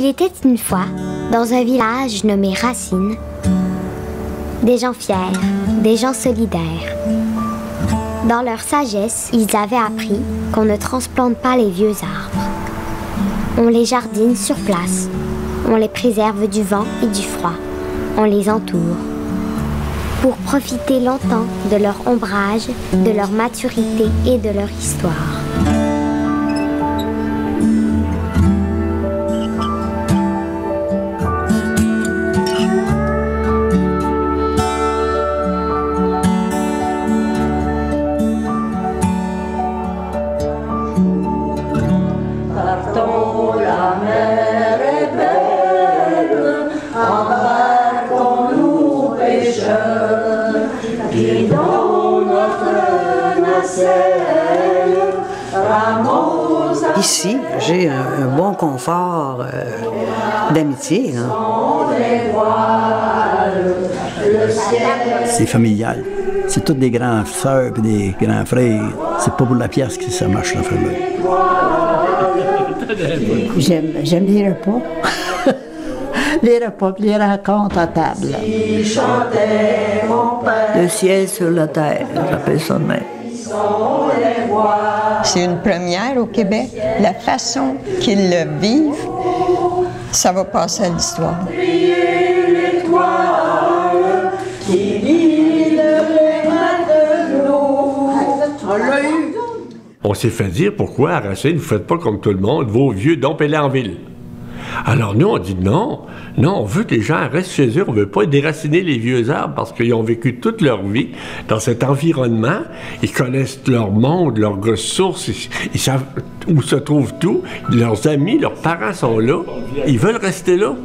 Il était une fois, dans un village nommé Racine, des gens fiers, des gens solidaires. Dans leur sagesse, ils avaient appris qu'on ne transplante pas les vieux arbres. On les jardine sur place, on les préserve du vent et du froid, on les entoure. Pour profiter longtemps de leur ombrage, de leur maturité et de leur histoire. Ici, j'ai un bon confort d'amitié. C'est familial. C'est tous des grands sœurs et des grands frères. C'est pas pour la pièce que ça marche, la famille. J'aime les repas. Les repas, les rencontres à table. Le ciel sur la terre, j'appelle ça de même. C'est une première au Québec. La façon qu'ils le vivent, ça va passer à l'histoire. On s'est fait dire pourquoi à Racine, vous ne faites pas comme tout le monde, vos vieux dompez-les en ville. Alors nous, on dit non, on veut que les gens restent chez eux, on ne veut pas déraciner les vieux arbres parce qu'ils ont vécu toute leur vie dans cet environnement, ils connaissent leur monde, leurs ressources, ils savent où se trouve tout, leurs amis, leurs parents sont là, ils veulent rester là.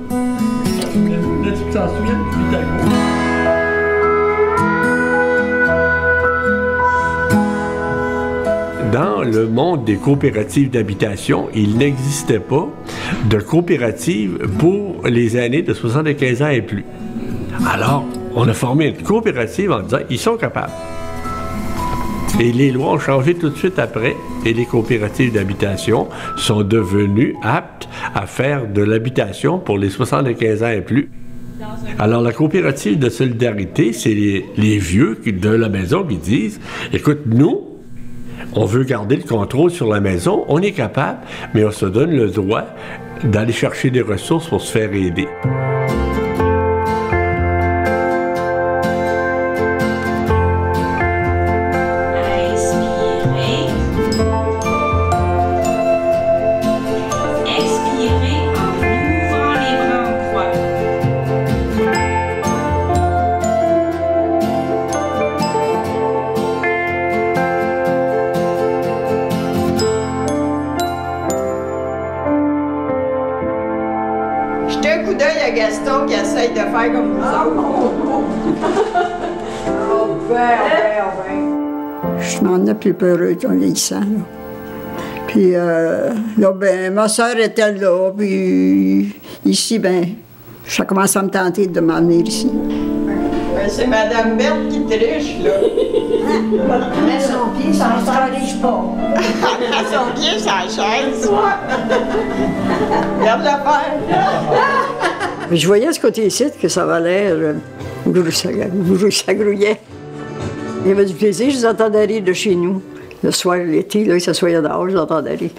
Dans le monde des coopératives d'habitation, il n'existait pas de coopérative pour les aînés de 75 ans et plus. Alors, on a formé une coopérative en disant ils sont capables. Et les lois ont changé tout de suite après et les coopératives d'habitation sont devenues aptes à faire de l'habitation pour les 75 ans et plus. Alors, la coopérative de solidarité, c'est les vieux de la maison qui disent écoute, nous, on veut garder le contrôle sur la maison, on est capable, mais on se donne le droit d'aller chercher des ressources pour se faire aider. Gaston qui essaye de faire comme nous autres. Je m'en ai plus peureux en vieillissant. Puis là, ben, ma soeur était là, puis ici, ben, ça commence à me tenter de m'en venir ici. Ben, c'est Mme Berthe qui triche, là. Elle met son pied, ça ne se corrige pas. Elle met son pied sur la chaise. Regarde l'affaire. Je voyais ce côté ici que ça valait, ça grouillait. Il y avait du plaisir, je les entendais rire de chez nous. Le soir, l'été, là, ils s'assoyaient dehors, je les entendais rire.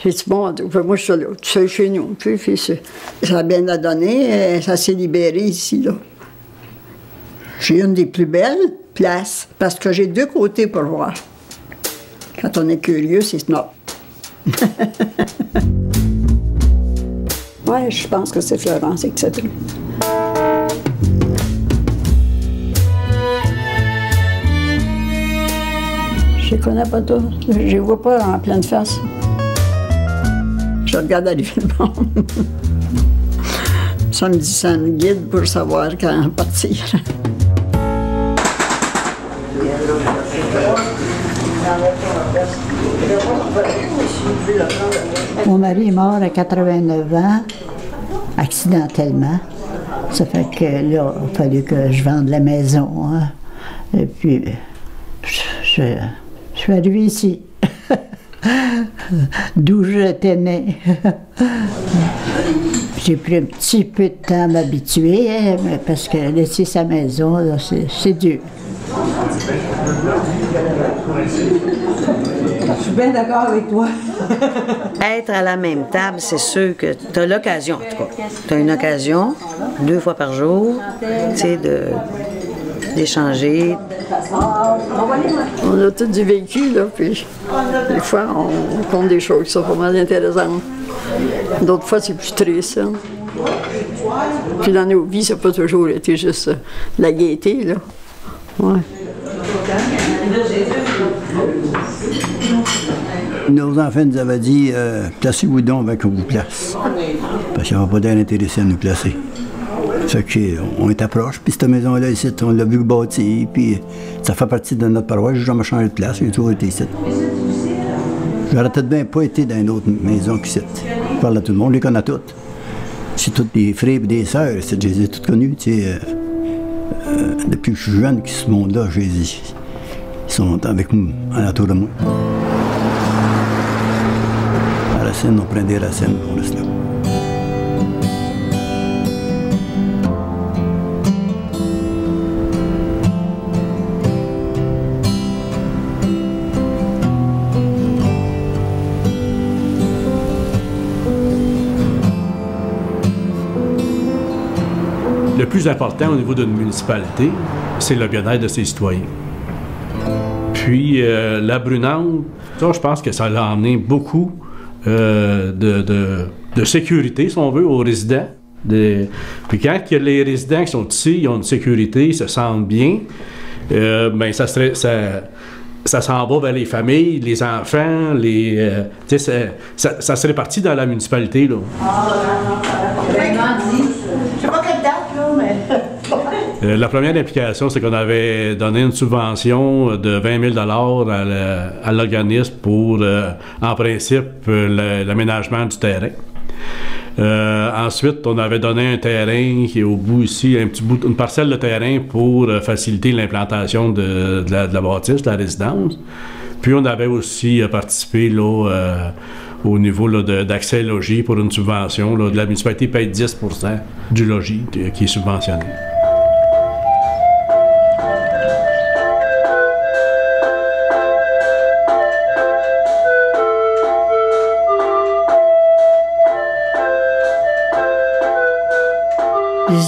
J'ai dit, bon, moi, je suis là, tu sais, chez nous. Puis ça a bien donné, ça s'est libéré ici, là. J'ai une des plus belles places, parce que j'ai deux côtés pour voir. Quand on est curieux, c'est snob. Oui, je pense que c'est Florence et que c'est tout. Je les connais pas tous. Je les vois pas en pleine face. Je regarde arriver le monde. Ça me guide pour savoir quand partir. Mon mari est mort à 89 ans, accidentellement. Ça fait que là, il a fallu que je vende la maison. Hein. Et puis, je suis arrivée ici, d'où j'étais née. J'ai pris un petit peu de temps à m'habituer, hein, parce que laisser sa maison, là, c'est dur. Je suis bien d'accord avec toi. Être à la même table, c'est sûr que tu as l'occasion, en tout cas. Tu as une occasion, 2 fois par jour, tu sais, d'échanger. On a tout du vécu, là, puis des fois, on compte des choses qui sont pas mal intéressantes. D'autres fois, c'est plus triste, hein. Puis dans nos vies, ça n'a pas toujours été juste la gaieté, là. Ouais. Nos enfants nous avaient dit placez-vous donc avec qu'on vous place. Parce qu'il n'y avait pas d'air intéressé à nous placer. Ça fait qu'on est proche, puis cette maison-là, ici, on l'a vu bâtir, puis ça fait partie de notre paroisse. J'ai jamais changé de place, j'ai toujours été ici. J'aurais peut-être bien pas été dans une autre maison qu'ici. Je parle à tout le monde, je les connais toutes. C'est tous des frères et des sœurs, je les ai toutes connues, tu sais. Depuis que je suis jeune, ce monde-là, ils sont avec moi, autour de moi. La racine, on prend des racines, on reste là. Le plus important au niveau d'une municipalité, c'est le bien-être de ses citoyens. Puis la brunante, ça, je pense que ça a amené beaucoup de sécurité, si on veut, aux résidents. Puis quand les résidents qui sont ici, ils ont une sécurité, ils se sentent bien, bien ça s'en va vers les familles, les enfants, ça se répartit dans la municipalité, là. La première implication, c'est qu'on avait donné une subvention de 20 000 à l'organisme pour, en principe, l'aménagement du terrain. Ensuite, on avait donné un terrain qui est au bout ici, une parcelle de terrain pour faciliter l'implantation de la bâtisse, de la résidence. Puis on avait aussi participé là, au niveau d'accès logis pour une subvention. Là, de la municipalité paye 10 % du logis qui est subventionné.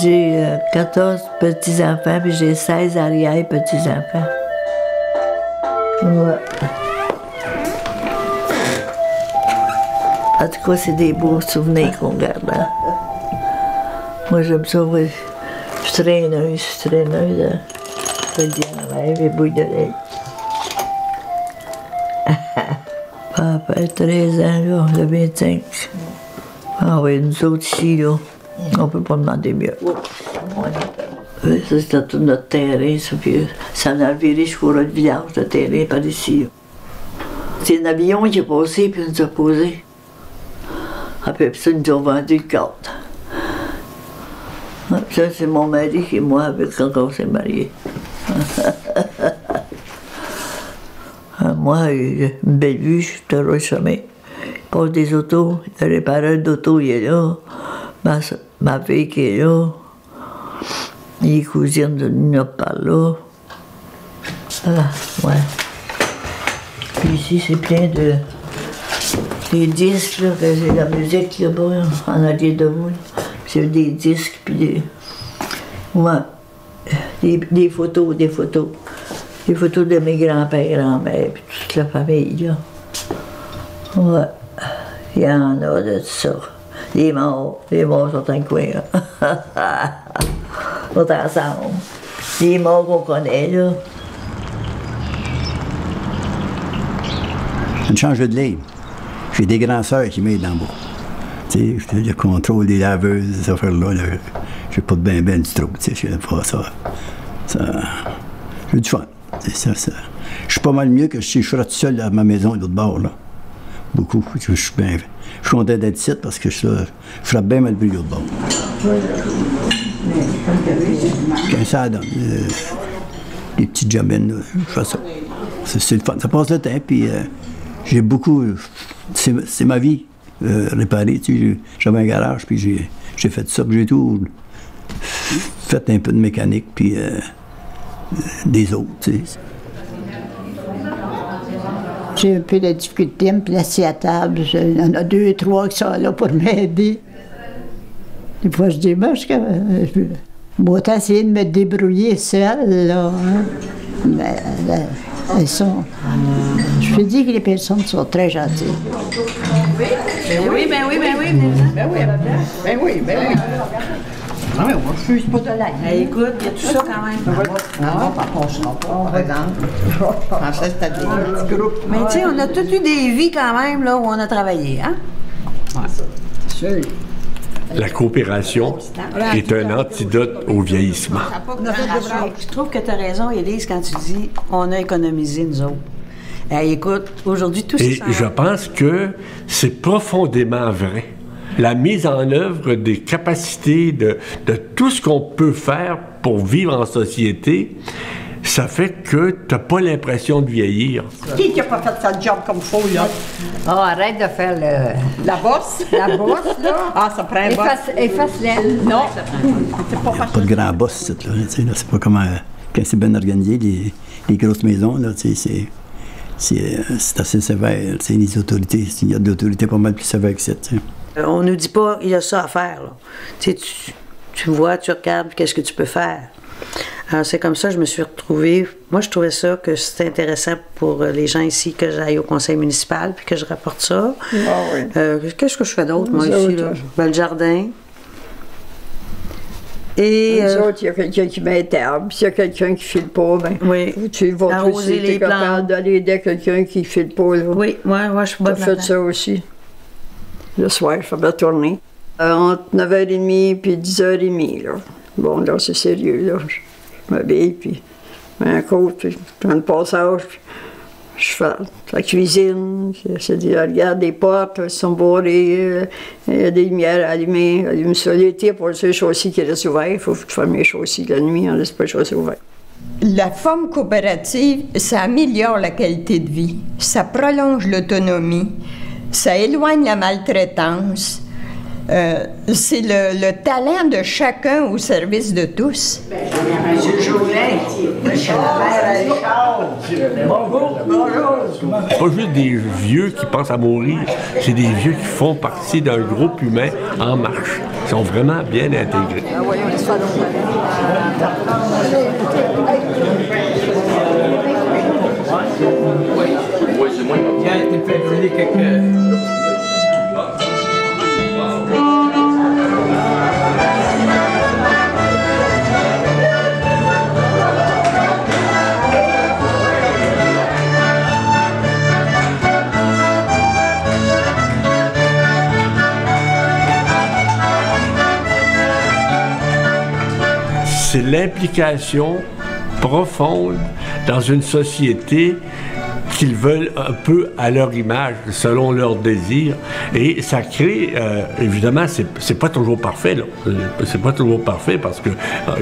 J'ai 14 petits-enfants, puis j'ai 16 arrière-petits-enfants. Ouais. En tout cas, c'est des beaux souvenirs qu'on garde. Hein? Moi, j'aime ça, ouais. Je suis traîneuse, je fais bien rêve et bouille d'oreille. Après 13 ans, là, le 25. Ah oui, nous autres ici, là. On peut pas demander mieux. Ça, c'était tout notre terrain, ça, puis ça en a viré jusqu'au ras de village, le terrain par ici. C'est un avion qui est passé, puis nous a posé. Après ça, ils nous ont vendu le cadre. Ça, c'est mon mari et moi, avec quand on s'est mariés. Moi, une belle vue, je suis sur le chemin. Il passe des autos, le répareur d'auto, il est là. Ma fille qui est là, les cousines de nous par là. Ah, ouais. Puis ici, c'est plein de des disques, là, que j'ai la musique là-bas, en arrière de vous. C'est des disques, puis des. Ouais. Des photos. Des photos de mes grands-pères, grand-mères, puis toute la famille, là. Ouais. Il y en a de ça. Les morts sont en coin, là. On est ensemble. Les morts qu'on connaît, là. On change de livre. J'ai des grands-sœurs qui m'aident en bas. Tu sais, le contrôle des laveuses, ces affaires-là, j'ai pas de ben du trop, tu sais, je fais pas ça. J'ai du fun. Ça. Je suis pas mal mieux que si je serais tout seul à ma maison de l'autre bord, là. Beaucoup. Je suis content d'être ici parce que je frappe bien mal le l'autre bord. Quand ça donne, des petites jamines, là, je fais ça. C'est le fun. Ça passe le temps, puis j'ai beaucoup. C'est ma vie réparée. Tu sais, j'avais un garage, puis j'ai fait ça, puis j'ai tout fait un peu de mécanique, puis des autres, tu sais. J'ai un peu de difficulté à me placer à table. Il y en a 2, 3 qui sont là pour m'aider. Des fois, je dis, ben, je vais essayer de me débrouiller seule, là. Hein. Mais elles sont... Je peux dire que les personnes sont très gentilles. Ben oui. Ah oui, moi, je suis pas de l'aide. Hey, écoute, il y a tout ça quand même. Non, par contre, par exemple. Je pensais que c'était des petits groupes. Mais tu sais, on a tous eu des vies quand même, là, où on a travaillé, hein? C'est sûr. La coopération est un antidote au vieillissement. Je trouve que tu as raison, Élise, quand tu dis on a économisé, nous autres. Hey, écoute, aujourd'hui, tout ça... Et je pense que c'est profondément vrai. La mise en œuvre des capacités de tout ce qu'on peut faire pour vivre en société, ça fait que tu n'as pas l'impression de vieillir. Qui n'a pas fait sa job comme il faut, là? Ah, arrête de faire La bosse? la bosse, là. Ah, ça prend un boss. Efface-la. Non, c'est pas Pas de grand boss, là. Tu sais, là, c'est pas comme quand c'est bien organisé, les grosses maisons, là, tu sais, c'est assez sévère. Tu sais, les autorités, il y a de l'autorité pas mal plus sévère que ça, tu sais. On nous dit pas, il y a ça à faire, là. Tu sais, tu vois, tu regardes, qu'est-ce que tu peux faire. Alors, c'est comme ça que je me suis retrouvée. Moi, je trouvais ça que c'était intéressant pour les gens ici que j'aille au conseil municipal puis que je rapporte ça. Ah oui. Qu'est-ce que je fais d'autre, moi, ici, là? Ben, le jardin. Et... Nous autres, il y a quelqu'un qui met table, s'il y a quelqu'un qui file pas, ben, oui. Tu vas arroser les plantes. capable d'aller aider à quelqu'un qui file pas, là. Oui, moi, je suis bonne là-dedans. J'ai fait ça aussi. Le soir, je fais la tournée. Entre 9h30 puis 10h30, là. Bon, là, c'est sérieux, là. Je m'habille, puis je mets un coat, puis je prends le passage, puis je fais la cuisine, je regarde les portes, elles sont barrées, il y a des lumières allumées, allume ça. L'été, pour les chaussées qui restent ouvertes, il faut fermer les chaussées la nuit, on ne laisse pas les chaussées ouvertes. La forme coopérative, ça améliore la qualité de vie, ça prolonge l'autonomie, ça éloigne la maltraitance. C'est le talent de chacun au service de tous. Pas juste des vieux qui pensent à mourir, c'est des vieux qui font partie d'un groupe humain en marche. Ils sont vraiment bien intégrés. C'est l'implication profonde dans une société qu'ils veulent un peu à leur image, selon leurs désirs. Et ça crée, évidemment, c'est pas toujours parfait, là. C'est pas toujours parfait parce que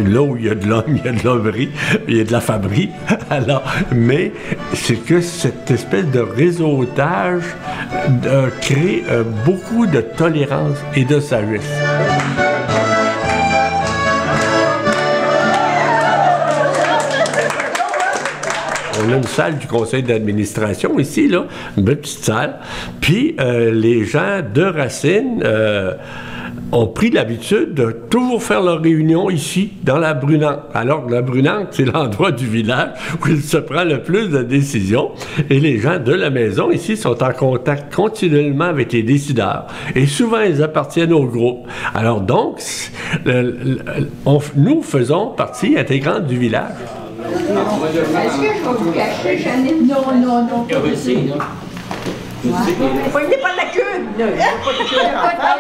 là où il y a de l'homme, il y a de l'hommerie, il y a de la fabrique. Alors, mais c'est que cette espèce de réseautage crée beaucoup de tolérance et de sagesse. On a une salle du conseil d'administration ici, là, une belle petite salle. Puis les gens de Racine ont pris l'habitude de toujours faire leur réunion ici, dans la Brunante. Alors que la Brunante, c'est l'endroit du village où il se prend le plus de décisions. Et les gens de la maison ici sont en contact continuellement avec les décideurs. Et souvent, ils appartiennent au groupe. Alors donc, nous faisons partie intégrante du village. Est-ce que je vais vous cacher, Janine? Non. Poignez pas la queue! Pas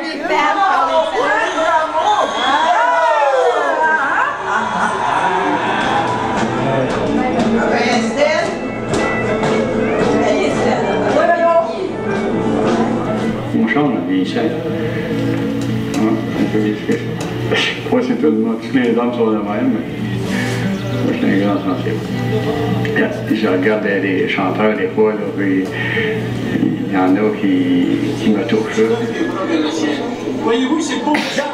les pattes, Mon char, on a vieilli. Je sais pas si tout le monde, tous les hommes sont de même, mais moi, je suis un grand sensible. Je regarde les chanteurs des fois, là, puis il y en a qui me touchent. Voyez-vous, c'est beau, Jean.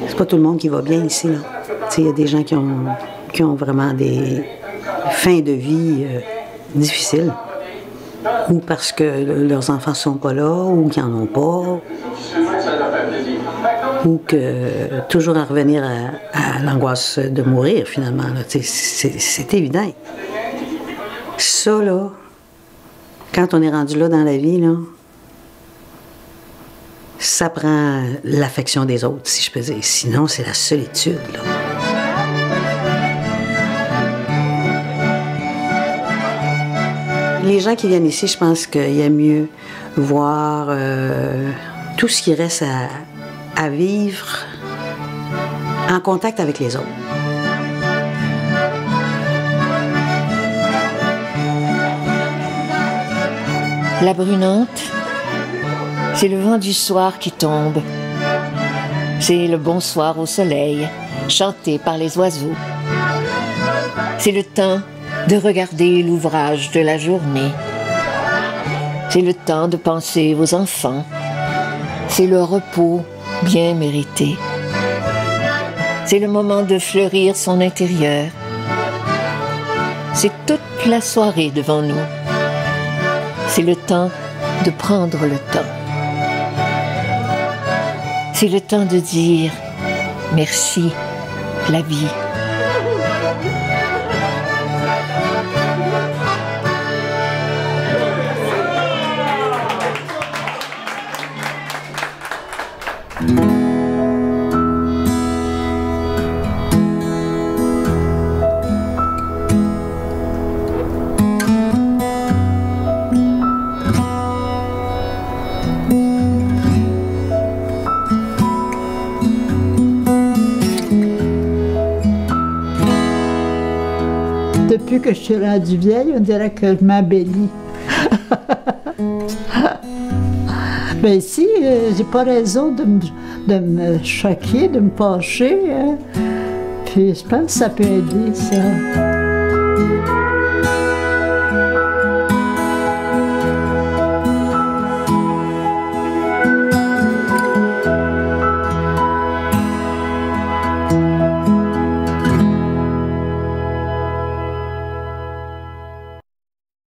c'est pas tout le monde qui va bien ici, là. Il y a des gens qui ont vraiment des fins de vie difficiles. Ou parce que leurs enfants sont pas là, ou qu'ils n'en ont pas. Ou que toujours à revenir à l'angoisse de mourir, finalement. C'est évident. Ça, là, quand on est rendu là dans la vie, là, ça prend l'affection des autres, si je peux dire. Sinon, c'est la solitude, là. Les gens qui viennent ici, je pense qu'il y a mieux voir tout ce qui reste à vivre en contact avec les autres. La Brunante, c'est le vent du soir qui tombe. C'est le bonsoir au soleil, chanté par les oiseaux. C'est le temps de regarder l'ouvrage de la journée. C'est le temps de penser aux enfants. C'est le repos bien mérité. C'est le moment de fleurir son intérieur. C'est toute la soirée devant nous. C'est le temps de prendre le temps. C'est le temps de dire merci, la vie. Depuis que je suis rendue vieille, on dirait que je m'embellis. Mais ici, j'ai pas raison de me choquer, de me fâcher. Hein. Puis je pense que ça peut aider, ça.